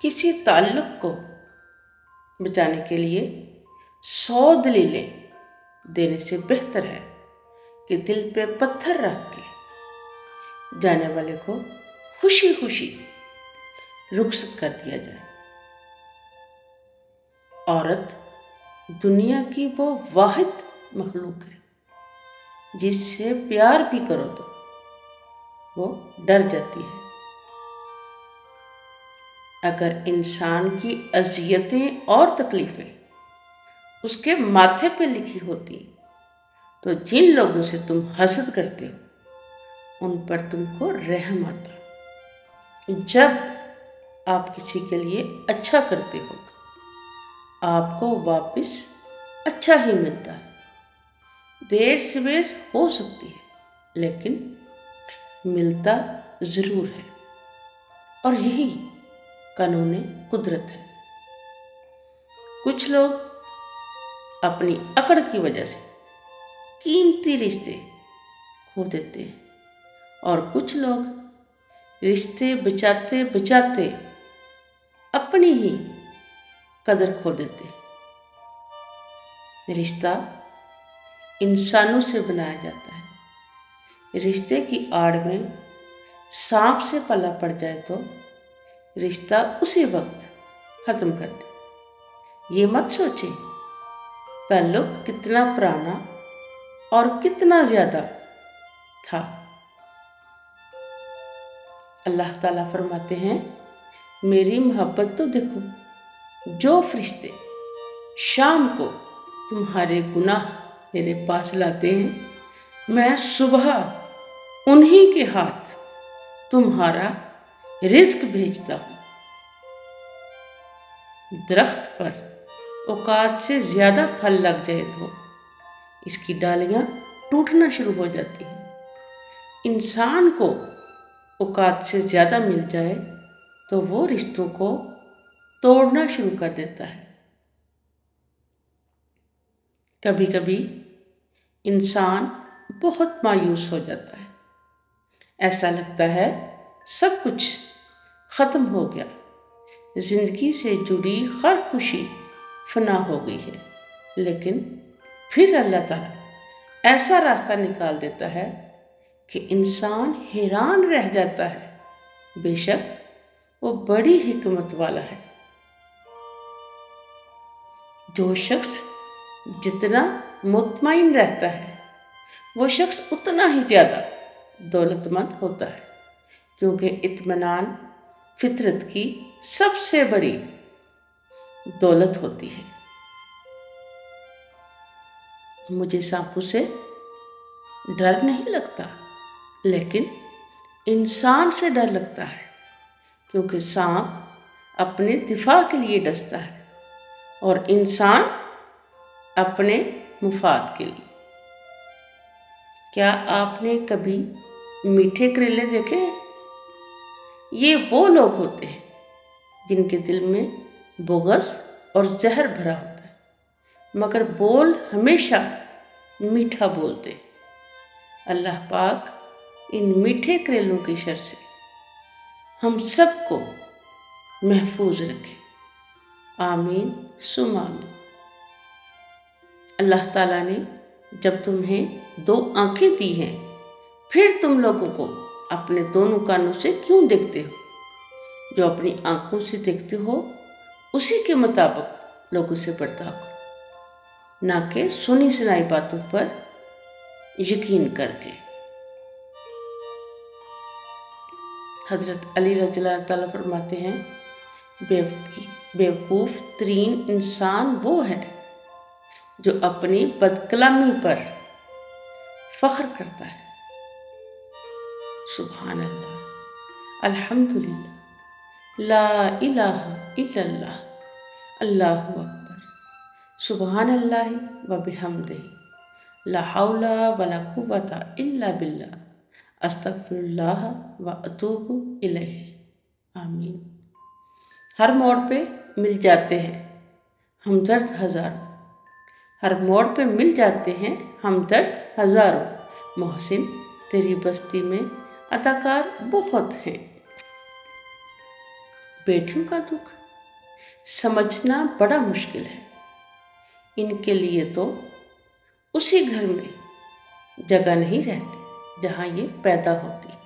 کسی تعلق کو بچانے کے لیے 100 دلیلیں دینے سے بہتر ہے کہ دل پہ پتھر رکھ کے جانے والے کو خوشی خوشی رخصت کر دیا جائے۔ عورت دنیا کی وہ واحد مخلوق ہے جس سے پیار بھی کرو تو وہ ڈر جاتی ہے۔ اگر انسان کی اذیتیں اور تکلیفیں اس کے ماتھے پہ لکھی ہوتی تو جن لوگوں سے تم حسد کرتے ہو ان پر تم کو رحم آتا۔ جب آپ کسی کے لیے اچھا کرتے ہو آپ کو واپس اچھا ہی ملتا ہے۔ دیر سویر ہو سکتی ہے لیکن ملتا ضرور ہے، اور یہی قانون قدرت ہے۔ کچھ لوگ اپنی اکڑ کی وجہ سے قیمتی رشتے کھو دیتے ہیں، اور کچھ لوگ رشتے بچاتے بچاتے اپنی ہی قدر کھو دیتے ہیں۔ رشتہ انسانوں سے بنایا جاتا ہے۔ رشتے کی آڑ میں سانپ سے پلا پڑ جائے تو رشتہ اسی وقت ختم کر دے۔ یہ مت سوچیں تعلق کتنا پرانا اور کتنا زیادہ تھا۔ اللہ تعالیٰ فرماتے ہیں میری محبت تو دیکھو، جو فرشتے شام کو تمہارے گناہ میرے پاس لاتے ہیں میں صبح انہی کے ہاتھ تمہارا رزق بھیجتا ہوں۔ درخت پر اوقات سے زیادہ پھل لگ جائے تو اس کی ڈالیاں ٹوٹنا شروع ہو جاتی ہیں۔ انسان کو اوقات سے زیادہ مل جائے تو وہ رشتوں کو توڑنا شروع کر دیتا ہے۔ کبھی کبھی انسان بہت مایوس ہو جاتا ہے، ایسا لگتا ہے سب کچھ ختم ہو گیا، زندگی سے جڑی ہر خوشی فنا ہو گئی ہے۔ لیکن پھر اللہ تعالیٰ ایسا راستہ نکال دیتا ہے کہ انسان حیران رہ جاتا ہے۔ بے شک وہ بڑی حکمت والا ہے۔ جو شخص جتنا مطمئن رہتا ہے وہ شخص اتنا ہی زیادہ دولت مند ہوتا ہے، کیونکہ اطمینان فطرت کی سب سے بڑی دولت ہوتی ہے۔ مجھے سانپوں سے ڈر نہیں لگتا، لیکن انسان سے ڈر لگتا ہے، کیونکہ سانپ اپنے دفاع کے لیے ڈستا ہے اور انسان اپنے مفاد کے لیے۔ کیا آپ نے کبھی میٹھے کریلے دیکھے ہیں؟ یہ وہ لوگ ہوتے ہیں جن کے دل میں بغض اور زہر بھرا ہوتا ہے، مگر بول ہمیشہ میٹھا بولتے۔ اللہ پاک ان میٹھے کریلوں کی شر سے ہم سب کو محفوظ رکھے، آمین ثم آمین۔ اللہ تعالیٰ نے جب تمہیں 2 آنکھیں دی ہیں پھر تم لوگوں کو اپنے دونوں کانوں سے کیوں دیکھتے ہو؟ جو اپنی آنکھوں سے دیکھتے ہو اسی کے مطابق لوگوں سے برتاؤ کرو، نہ کہ سنی سنائی باتوں پر یقین کر کے۔ حضرت علی رضی اللہ تعالیٰ فرماتے ہیں بیوقوف ترین انسان وہ ہے جو اپنی بدکلامی پر فخر کرتا ہے۔ سبحان اللہ، الحمدللہ، لا الہ الا اللہ، اللہ اکبر، سبحان اللہ و بحمدہ، لا حول ولا قوۃ الا باللہ، استغفر اللہ و اتوب الیہ، آمین۔ ہر موڑ پہ مل جاتے ہیں ہمدرد ہزاروں، ہر موڑ پہ مل جاتے ہیں ہمدرد ہزاروں، محسن تیری بستی میں اداکار بہت ہیں۔ بیٹیوں کا دکھ سمجھنا بڑا مشکل ہے۔ ان کے لیے تو اسی گھر میں جگہ نہیں رہتی جہاں یہ پیدا ہوتی ہے۔